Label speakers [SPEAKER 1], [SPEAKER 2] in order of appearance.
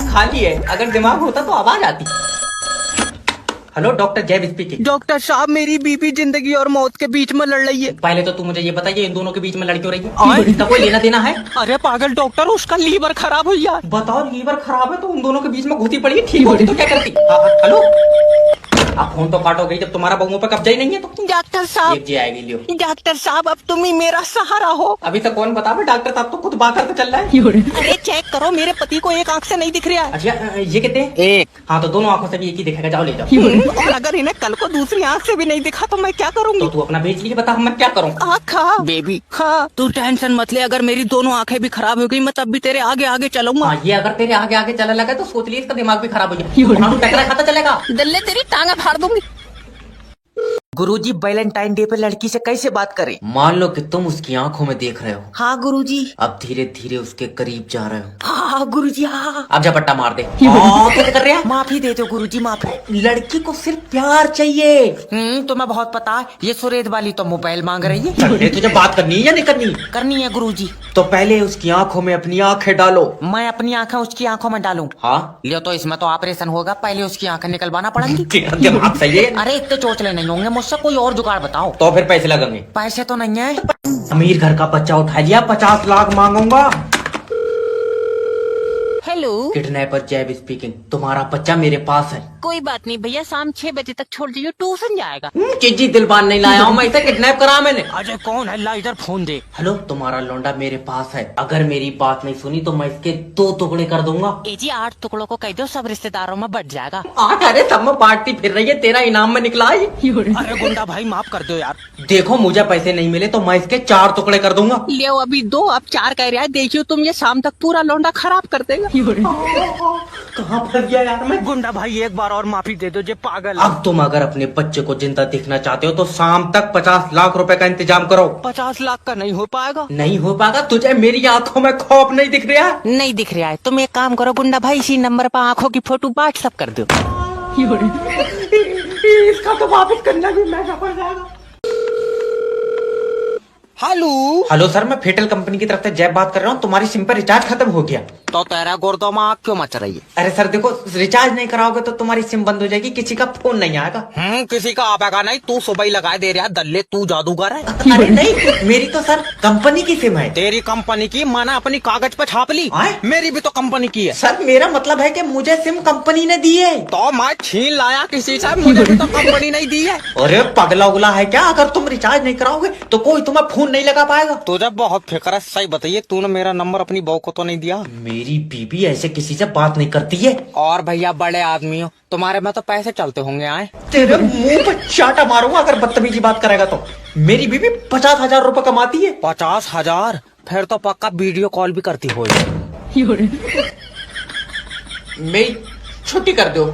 [SPEAKER 1] खाली है, अगर दिमाग होता तो आवाज आती। हेलो, डॉक्टर जैब स्पीकिंग।
[SPEAKER 2] डॉक्टर साहब, मेरी बीबी जिंदगी और मौत के बीच में लड़ रही है।
[SPEAKER 1] पहले तो तू मुझे ये बताइए, इन दोनों के बीच में लड़की हो रही है, इसका कोई लेना देना है?
[SPEAKER 2] अरे पागल डॉक्टर, उसका लीवर खराब हो गया।
[SPEAKER 1] बताओ, लीवर खराब है तो उन दोनों के बीच में घुसी पड़ी, ठीक होती तो क्या करती? हेलो, आप फोन तो काटो गई जब तुम्हारा बहुओं पे कब्जा ही नहीं है तो।
[SPEAKER 2] डॉक्टर साहब,
[SPEAKER 1] एक जी आएगी, लियो।
[SPEAKER 2] डॉक्टर साहब, अब तुम ही मेरा सहारा हो।
[SPEAKER 1] अभी तक कौन बतावे, डॉक्टर साहब तो खुद बाकर पे चल रहा है।
[SPEAKER 2] अरे चेक करो, मेरे पति को एक आंख से नहीं दिख रहा है।
[SPEAKER 1] अच्छा, ये कहते हैं
[SPEAKER 2] एक।
[SPEAKER 1] हाँ, तो दोनों आंखों से भी एक ही दिखेगा, जाओ ले जाओ।
[SPEAKER 2] और अगर इन्हें कल को दूसरी आंख से भी नहीं दिखा तो मैं क्या करूंगी?
[SPEAKER 1] तो तू अपना भेज लीजिए, बता मैं क्या करूँ?
[SPEAKER 2] आँखा बेबी। हाँ, तू टेंशन मत ले, अगर मेरी दोनों आंखें भी खराब हो गई मैं तब भी तेरे आगे आगे चलूंगा।
[SPEAKER 1] हाँ, ये अगर तेरे आगे आगे चलने लगा तो सोच लिए इसका दिमाग भी खराब हो जाए, टकरा खाता चलेगा।
[SPEAKER 2] दल्ले तेरी टांगा फाड़ दूंगी।
[SPEAKER 3] गुरुजी, वैलेंटाइन डे पे लड़की से कैसे बात करें?
[SPEAKER 1] मान लो कि तुम उसकी आंखों में देख रहे हो,
[SPEAKER 3] हाँ गुरुजी।
[SPEAKER 1] अब धीरे धीरे उसके करीब जा रहे हो।
[SPEAKER 3] हाँ गुरुजी, हाँ।
[SPEAKER 1] अब झपट्टा मार दे। कैसे कर रहे हैं?
[SPEAKER 3] माफी दे दो गुरुजी, माफी।
[SPEAKER 1] लड़की को सिर्फ प्यार चाहिए।
[SPEAKER 3] तुम्हें बहुत पता है, ये सुरेश वाली तो मोबाइल मांग रही है।
[SPEAKER 1] चल, तुझे बात करनी है या नहीं करनी?
[SPEAKER 3] करनी है गुरुजी।
[SPEAKER 1] तो पहले उसकी आंखों में अपनी आंखें डालो।
[SPEAKER 3] मैं अपनी आंखें उसकी आंखों में डालूं?
[SPEAKER 1] हाँ,
[SPEAKER 3] लियो, तो इसमें तो ऑपरेशन होगा, पहले उसकी आंखें निकलवाना पड़ेंगी।
[SPEAKER 1] तेरा दिमाग सही है।
[SPEAKER 3] अरे इतने चोचले नहीं होंगे मुझसे, कोई और जुगाड़ बताओ।
[SPEAKER 1] तो फिर पैसे लगेंगे।
[SPEAKER 3] पैसे तो नहीं है।
[SPEAKER 1] अमीर घर का बच्चा उठा लिया, 50 लाख मांगूंगा।
[SPEAKER 2] हेलो,
[SPEAKER 1] किडनैपर जैब स्पीकिंग। तुम्हारा बच्चा मेरे पास है।
[SPEAKER 2] कोई बात नहीं भैया, शाम 6 बजे तक छोड़ दीजिए, ट्यूशन जाएगा।
[SPEAKER 1] चिज्जी दिलबान नहीं लाया हूँ मैं, इसे किडनैप करा मैंने।
[SPEAKER 2] अजय कौन है? ला इधर फोन दे।
[SPEAKER 1] हेलो, तुम्हारा लौंडा मेरे पास है, अगर मेरी बात नहीं सुनी तो मैं इसके 2 टुकड़े कर दूंगा।
[SPEAKER 2] ए जी, 8 टुकड़ों को कह दो, सब रिश्तेदारों में बट जाएगा।
[SPEAKER 1] 8? अरे सब में पार्टी फिर रही है, तेरा इनाम में निकला है।
[SPEAKER 2] अरे गुंडा भाई, माफ कर दो यार।
[SPEAKER 1] देखो, मुझे पैसे नहीं मिले तो मैं इसके 4 टुकड़े कर दूंगा।
[SPEAKER 2] लियो, अभी 2, अब 4 कह रहा है। देखियो तुम, ये शाम तक पूरा लौंडा खराब कर देगा।
[SPEAKER 1] कहाँ फंस गया यार मैं।
[SPEAKER 2] गुंडा भाई, एक बार और माफी दे दो, जे पागल।
[SPEAKER 1] अब तुम अगर अपने बच्चे को जिंदा देखना चाहते हो तो शाम तक 50 लाख रुपए का इंतजाम करो।
[SPEAKER 2] 50 लाख का नहीं हो पाएगा।
[SPEAKER 1] नहीं हो पाएगा? तुझे मेरी आंखों में खौफ नहीं दिख रहा?
[SPEAKER 2] नहीं दिख रहा है। तुम एक काम करो गुंडा भाई, इसी नंबर पर आंखों की फोटो व्हाट्सएप कर दो।
[SPEAKER 1] इसका तो वापस करना भी महंगा पड़ जाएगा।
[SPEAKER 2] हेलो।
[SPEAKER 1] हेलो सर, मैं फेटल कंपनी की तरफ से जैब बात कर रहा हूँ। तुम्हारी सिम पर रिचार्ज खत्म हो गया।
[SPEAKER 3] तो तेरा गुर्दों में आग क्यों मच रही है?
[SPEAKER 1] अरे सर देखो, रिचार्ज नहीं कराओगे तो तुम्हारी सिम बंद हो जाएगी, किसी का फोन नहीं आएगा।
[SPEAKER 3] किसी का आपेगा नहीं, तू सुबह ही लगा दे रहा है। दल्ले, तू जादूगर है।
[SPEAKER 1] अरे नहीं, मेरी तो सर कंपनी की सिम है।
[SPEAKER 3] तेरी कंपनी की मैंने अपनी कागज पे छाप ली। मेरी भी तो कंपनी की है।
[SPEAKER 1] सर मेरा मतलब है कि मुझे सिम कंपनी ने दी है।
[SPEAKER 3] तो मैं छीन लाया किसी से, मुझे भी तो कंपनी नहीं दी है।
[SPEAKER 1] अरे पगला उगला है क्या? अगर तुम रिचार्ज नहीं कराओगे तो कोई तुम्हें फोन नहीं लगा पाएगा।
[SPEAKER 3] तुझे बहुत फिक्र है, सही बताइए, तूने मेरा नंबर अपनी बहू को तो नहीं दिया?
[SPEAKER 1] मेरी बीबी ऐसे किसी से बात नहीं करती है।
[SPEAKER 3] और भैया बड़े आदमी हो, तुम्हारे में तो पैसे चलते होंगे। आए
[SPEAKER 1] तेरे मुंह पे चाटा मारूंगा अगर बदतमीजी बात करेगा तो। मेरी बीबी 50,000 रुपए कमाती है।
[SPEAKER 3] 50,000? फिर तो पक्का वीडियो कॉल भी करती हो।
[SPEAKER 1] मेरी छुट्टी कर दो।